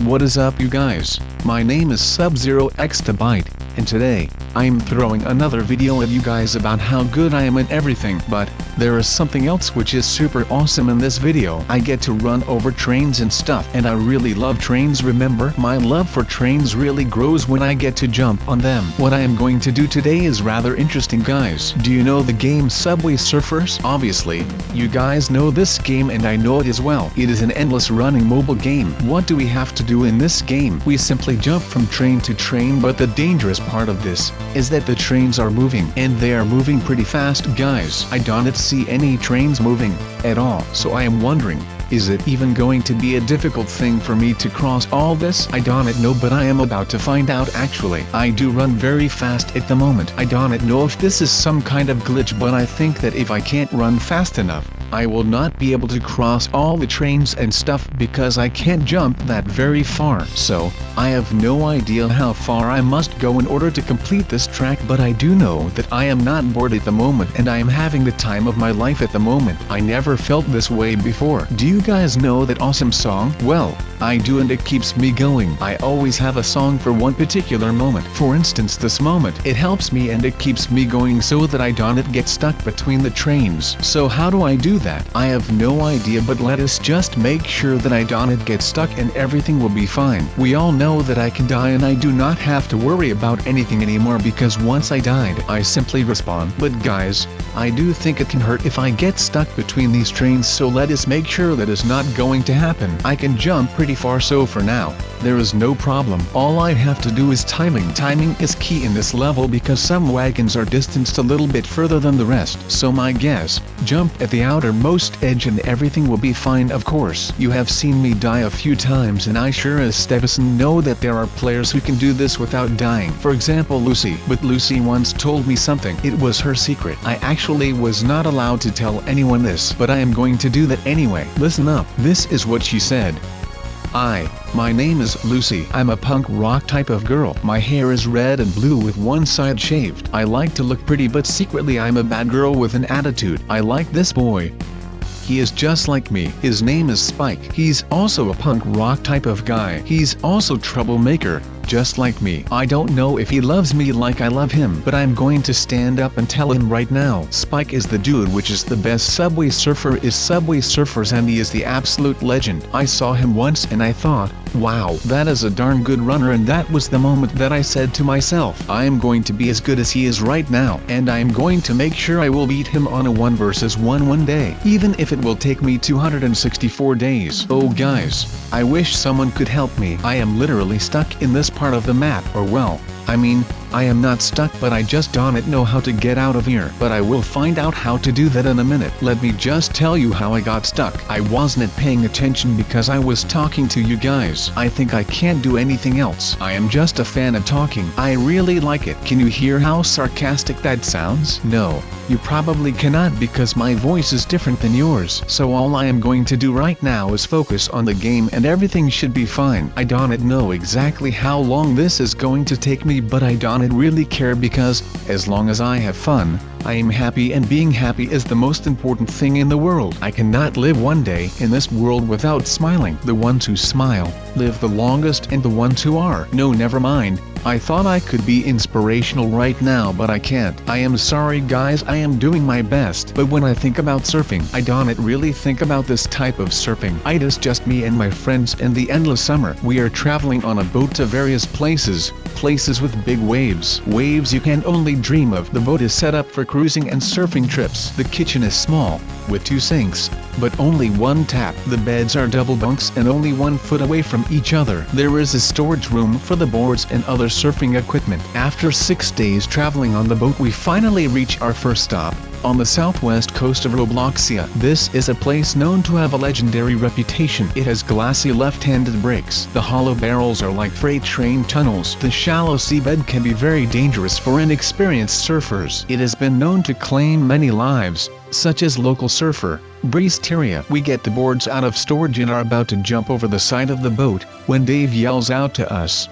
What is up you guys? My name is SubZeroExtabyte, and today, I am throwing another video at you guys about how good I am at everything. But there is something else which is super awesome in this video. I get to run over trains and stuff, and I really love trains. Remember, my love for trains really grows when I get to jump on them. What I am going to do today is rather interesting guys. Do you know the game Subway Surfers? Obviously, you guys know this game and I know it as well. It is an endless running mobile game. What do we have to do in this game? We simply jump from train to train, but the dangerous part of this is that the trains are moving, and they are moving pretty fast guys. I don't see any trains moving at all, so I am wondering, is it even going to be a difficult thing for me to cross all this? I don't know, but I am about to find out. Actually, I do run very fast at the moment. I don't know if this is some kind of glitch, but I think that if I can't run fast enough, I will not be able to cross all the trains and stuff because I can't jump that very far. So, I have no idea how far I must go in order to complete this track, but I do know that I am not bored at the moment and I am having the time of my life at the moment. I never felt this way before. Do you guys know that awesome song? Well, I do, and it keeps me going. I always have a song for one particular moment. For instance, this moment. It helps me and it keeps me going so that I don't get stuck between the trains. So how do I do that? I have no idea, but let us just make sure that I don't get stuck and everything will be fine. We all know that I can die and I do not have to worry about anything anymore because once I died, I simply respawn. But guys, I do think it can hurt if I get stuck between these trains, so let us make sure that is not going to happen. I can jump pretty far, so for now, there is no problem. All I have to do is timing. Timing is key in this level because some wagons are distanced a little bit further than the rest. So my guess, jump at the outermost edge and everything will be fine. Of course, you have seen me die a few times and I sure as Stevison know that there are players who can do this without dying. For example Lucy. But Lucy once told me something. It was her secret. I actually was not allowed to tell anyone this, but I am going to do that anyway. Listen up. This is what she said. My name is Lucy. I'm a punk rock type of girl. My hair is red and blue with one side shaved. I like to look pretty, but secretly I'm a bad girl with an attitude. I like this boy. He is just like me. His name is Spike. He's also a punk rock type of guy. He's also troublemaker, just like me. I don't know if he loves me like I love him, but I'm going to stand up and tell him right now. Spike is the dude which is the best. Subway Surfer is Subway Surfers and he is the absolute legend. I saw him once and I thought, wow, that is a darn good runner, and that was the moment that I said to myself, I am going to be as good as he is right now, and I am going to make sure I will beat him on a 1 versus 1 one day, even if it will take me 264 days. Oh guys, I wish someone could help me. I am literally stuck in this part of the map, or well, I mean, I am not stuck, but I just don't know how to get out of here. But I will find out how to do that in a minute. Let me just tell you how I got stuck. I wasn't paying attention because I was talking to you guys. I think I can't do anything else. I am just a fan of talking. I really like it. Can you hear how sarcastic that sounds? No, you probably cannot because my voice is different than yours. So all I am going to do right now is focus on the game and everything should be fine. I don't know exactly how long this is going to take me, but I don't really care because, as long as I have fun, I am happy, and being happy is the most important thing in the world. I cannot live one day in this world without smiling. The ones who smile live the longest, and the ones who are. No, never mind. I thought I could be inspirational right now, but I can't. I am sorry guys, I am doing my best. But when I think about surfing, I don't really think about this type of surfing. It is just me and my friends in the endless summer. We are traveling on a boat to various places with big waves. Waves you can only dream of. The boat is set up for cruising and surfing trips. The kitchen is small, with 2 sinks, but only 1 tap. The beds are double bunks and only 1 foot away from each other. There is a storage room for the boards and other surfing equipment. After 6 days traveling on the boat, we finally reach our first stop, on the southwest coast of Robloxia. This is a place known to have a legendary reputation. It has glassy left-handed brakes. The hollow barrels are like freight train tunnels. The shallow seabed can be very dangerous for inexperienced surfers. It has been known to claim many lives, such as local surfer Breesteria. We get the boards out of storage and are about to jump over the side of the boat, when Dave yells out to us,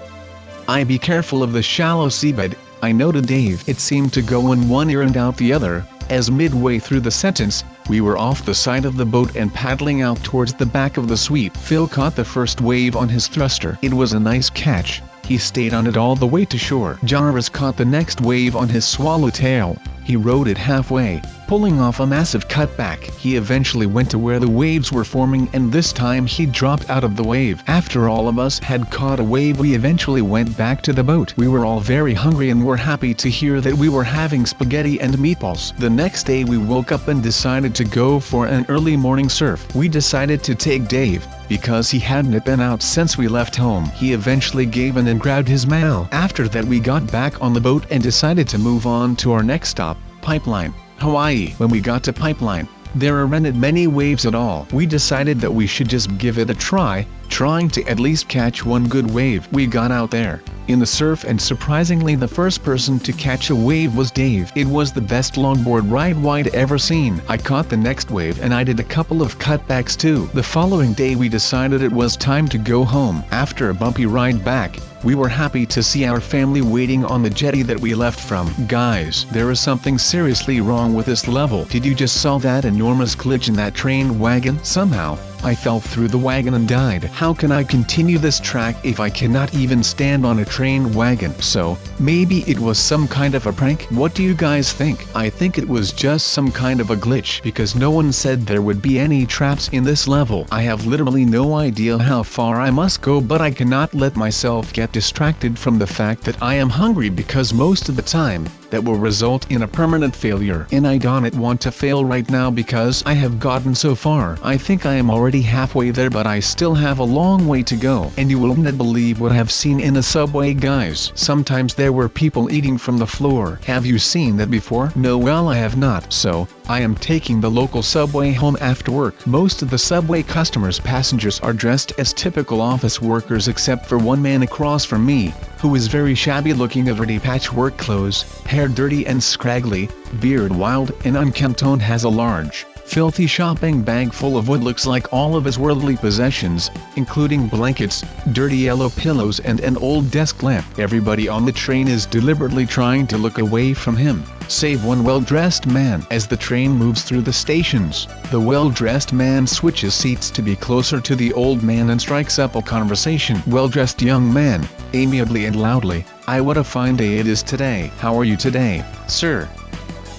be careful of the shallow seabed." I know to Dave it seemed to go in one ear and out the other, as midway through the sentence, We were off the side of the boat and paddling out towards the back of the sweep. Phil caught the first wave on his thruster. It was a nice catch. He stayed on it all the way to shore. Jarvis caught the next wave on his swallowtail. He rode it halfway, pulling off a massive cutback. He eventually went to where the waves were forming, and this time he dropped out of the wave. After all of us had caught a wave, we eventually went back to the boat. We were all very hungry and were happy to hear that we were having spaghetti and meatballs. The next day we woke up and decided to go for an early morning surf. We decided to take Dave, because he hadn't been out since we left home. He eventually gave in and grabbed his mail. After that we got back on the boat and decided to move on to our next stop, Pipeline, Hawaii. When we got to Pipeline, there aren't many waves at all. We decided that we should just give it a try, trying to at least catch one good wave. We got out there in the surf, and surprisingly the first person to catch a wave was Dave. It was the best longboard ride I'd ever seen. I caught the next wave and I did a couple of cutbacks too. The following day we decided it was time to go home. After a bumpy ride back, we were happy to see our family waiting on the jetty that we left from. Guys, there is something seriously wrong with this level. Did you just saw that enormous glitch in that train wagon? Somehow, I fell through the wagon and died. How can I continue this track if I cannot even stand on a train wagon? So, maybe it was some kind of a prank? What do you guys think? I think it was just some kind of a glitch, because no one said there would be any traps in this level. I have literally no idea how far I must go, but I cannot let myself get distracted from the fact that I am hungry, because most of the time, that will result in a permanent failure. And I don't want to fail right now because I have gotten so far. I think I am already halfway there, but I still have a long way to go. And you will not believe what I have seen in a subway, guys. Sometimes there were people eating from the floor. Have you seen that before? No, well, I have not. So, I am taking the local subway home after work. Most of the subway passengers are dressed as typical office workers, except for one man across from me, who is very shabby looking, of dirty patchwork clothes, hair dirty and scraggly, beard wild and unkempt, and has a large, filthy shopping bag full of what looks like all of his worldly possessions, including blankets, dirty yellow pillows and an old desk lamp. Everybody on the train is deliberately trying to look away from him, save one well-dressed man. As the train moves through the stations, the well-dressed man switches seats to be closer to the old man and strikes up a conversation. Well-dressed young man, amiably and loudly, "I, what a fine day it is today. How are you today, sir?"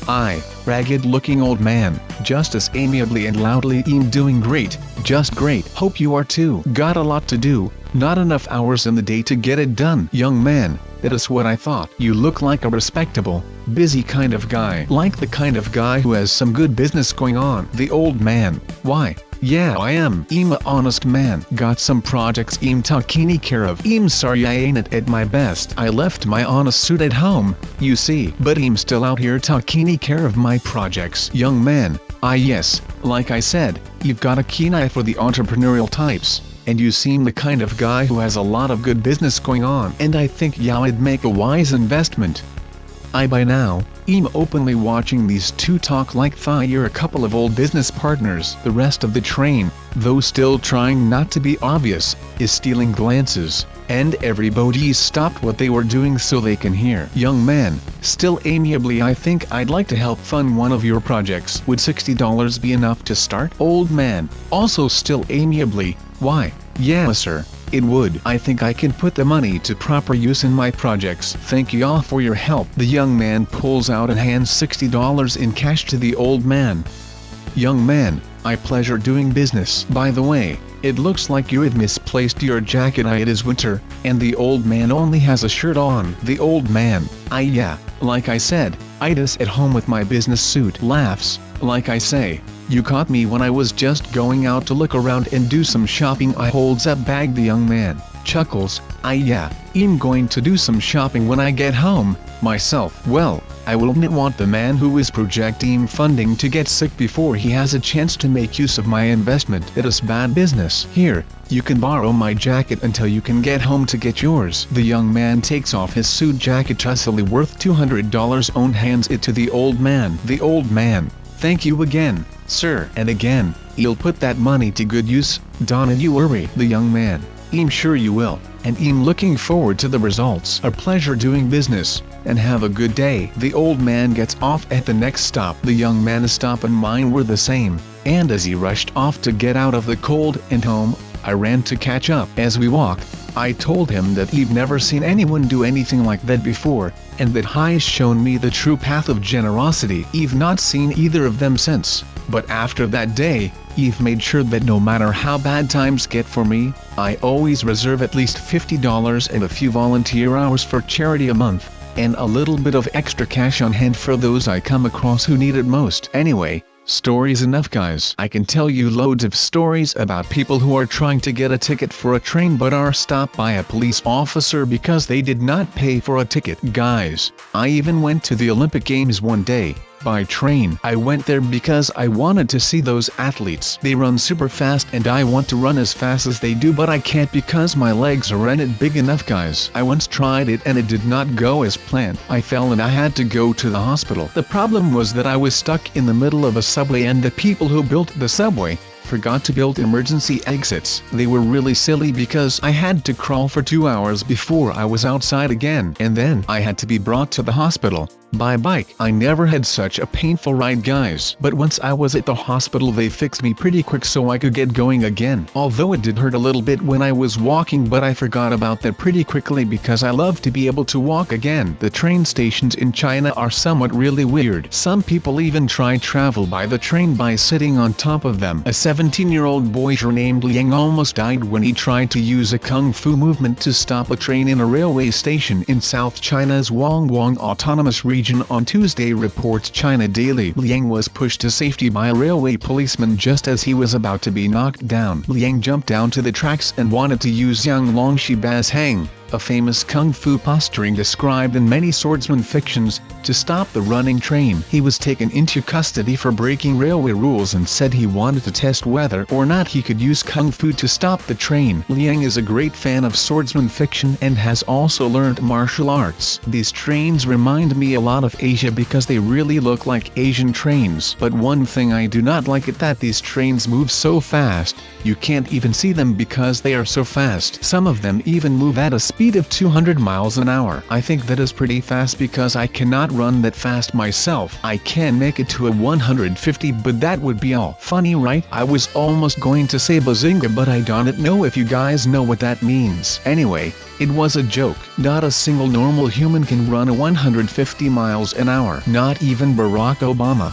I, ragged-looking old man, just as amiably and loudly, "I'm doing great, just great. Hope you are too. Got a lot to do, not enough hours in the day to get it done." Young man, that is what I thought. You look like a respectable, busy kind of guy. Like the kind of guy who has some good business going on. The old man, "Why, yeah, I am. I'm a honest man. Got some projects I'm taking care of. I'm sorry I ain't at my best. I left my honest suit at home, you see. But I'm still out here taking care of my projects." Young man, yes, like I said, you've got a keen eye for the entrepreneurial types. And you seem the kind of guy who has a lot of good business going on. And I think you'd make a wise investment. By now, I'm openly watching these two talk like they're a couple of old business partners. The rest of the train, though still trying not to be obvious, is stealing glances, and everybody's stopped what they were doing so they can hear. Young man, still amiably, "I think I'd like to help fund one of your projects. Would $60 be enough to start?" Old man, also still amiably, "Why, yeah sir, it would. I think I can put the money to proper use in my projects. Thank y'all for your help." The young man pulls out and hands $60 in cash to the old man. Young man, "I pleasure doing business. By the way, it looks like you had misplaced your jacket. It is winter, and the old man only has a shirt on." The old man, yeah, like I said, I'd is at home with my business suit." Laughs, "Like I say, you caught me when I was just going out to look around and do some shopping." I holds up bag. The young man chuckles, yeah, I'm going to do some shopping when I get home, myself." Well, I will not want the man who is projecting funding to get sick before he has a chance to make use of my investment. It is bad business. "Here, you can borrow my jacket until you can get home to get yours." The young man takes off his suit jacket, justly worth $200, and hands it to the old man. The old man, "Thank you again, sir." And again, "You'll put that money to good use, don't you worry." The young man, I'm sure you will, and I'm looking forward to the results. A pleasure doing business, and have a good day. The old man gets off at the next stop. The young man's stop and mine were the same, and as he rushed off to get out of the cold and home, I ran to catch up. As we walked, I told him that he'd never seen anyone do anything like that before, and that he's shown me the true path of generosity. I've not seen either of them since, but after that day, I've made sure that no matter how bad times get for me, I always reserve at least $50 and a few volunteer hours for charity a month, and a little bit of extra cash on hand for those I come across who need it most. Anyway, stories enough, guys. I can tell you loads of stories about people who are trying to get a ticket for a train but are stopped by a police officer because they did not pay for a ticket. Guys, I even went to the Olympic Games one day, by train. I went there because I wanted to see those athletes. They run super fast and I want to run as fast as they do, but I can't because my legs aren't big enough, guys. I once tried it and it did not go as planned. I fell and I had to go to the hospital. The problem was that I was stuck in the middle of a subway and the people who built the subway forgot to build emergency exits. They were really silly because I had to crawl for 2 hours before I was outside again, and then I had to be brought to the hospital by bike. I never had such a painful ride, guys, but once I was at the hospital they fixed me pretty quick so I could get going again. Although it did hurt a little bit when I was walking, but I forgot about that pretty quickly because I love to be able to walk again. The train stations in China are somewhat really weird. Some people even try travel by the train by sitting on top of them. A 17-year-old boy named Liang almost died when he tried to use a kung fu movement to stop a train in a railway station in South China's Guangdong Autonomous Region on Tuesday, reports China Daily. Liang was pushed to safety by a railway policeman just as he was about to be knocked down. Liang jumped down to the tracks and wanted to use Yang Long Shi Baz Hang, a famous kung fu posturing described in many swordsman fictions, to stop the running train. He was taken into custody for breaking railway rules and said he wanted to test whether or not he could use kung fu to stop the train. Liang is a great fan of swordsman fiction and has also learned martial arts. These trains remind me a lot of Asia because they really look like Asian trains. But one thing I do not like is that these trains move so fast, you can't even see them because they are so fast. Some of them even move at a speed of 200 miles an hour. I think that is pretty fast because I cannot run that fast myself. I can make it to a 150, but that would be all. Funny, right? I was almost going to say bazinga, but I don't know if you guys know what that means. Anyway, it was a joke. Not a single normal human can run a 150 miles an hour. Not even Barack Obama.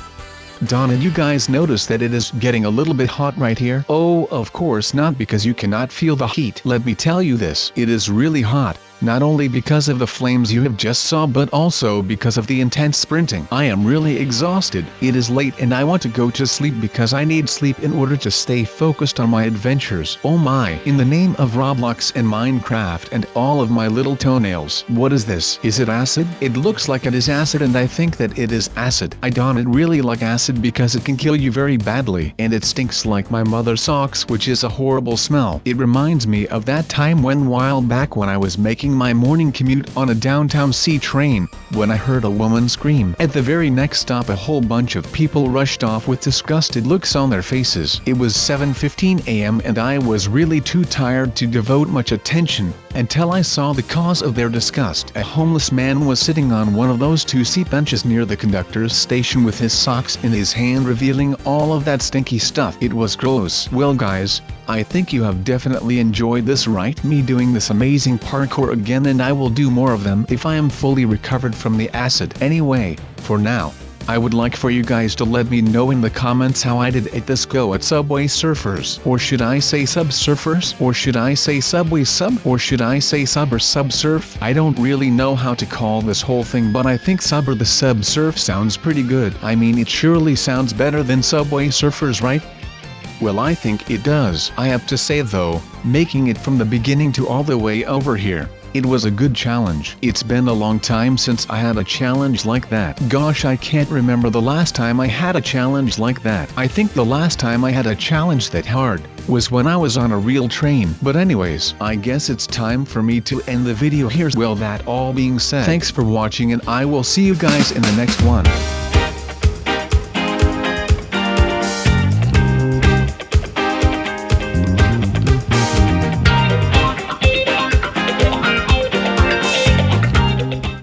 Donna, you guys notice that it is getting a little bit hot right here? Oh, of course not, because you cannot feel the heat. Let me tell you this, it is really hot. Not only because of the flames you have just saw, but also because of the intense sprinting. I am really exhausted. It is late and I want to go to sleep because I need sleep in order to stay focused on my adventures. Oh my. In the name of Roblox and Minecraft and all of my little toenails. What is this? Is it acid? It looks like it is acid and I think that it is acid. I don't really like acid because it can kill you very badly. And it stinks like my mother's socks, which is a horrible smell. It reminds me of that time while back when I was making my morning commute on a downtown C train, when I heard a woman scream. At the very next stop a whole bunch of people rushed off with disgusted looks on their faces. It was 7:15 a.m. and I was really too tired to devote much attention, until I saw the cause of their disgust. A homeless man was sitting on one of those 2 seat benches near the conductor's station with his socks in his hand, revealing all of that stinky stuff. It was gross. Well guys, I think you have definitely enjoyed this, right? Me doing this amazing parkour again, and I will do more of them if I am fully recovered from the acid. Anyway, for now, I would like for you guys to let me know in the comments how I did at this go at Subway Surfers. Or should I say Sub-Surfers? Or should I say Subway Sub? Or should I say Sub or Sub-Surf? I don't really know how to call this whole thing, but I think Sub or the Sub-Surf sounds pretty good. I mean, it surely sounds better than Subway Surfers, right? Well, I think it does. I have to say though, making it from the beginning to all the way over here, it was a good challenge. It's been a long time since I had a challenge like that. Gosh, I can't remember the last time I had a challenge like that. I think the last time I had a challenge that hard was when I was on a real train. But anyways, I guess it's time for me to end the video here. Well, that all being said, thanks for watching and I will see you guys in the next one.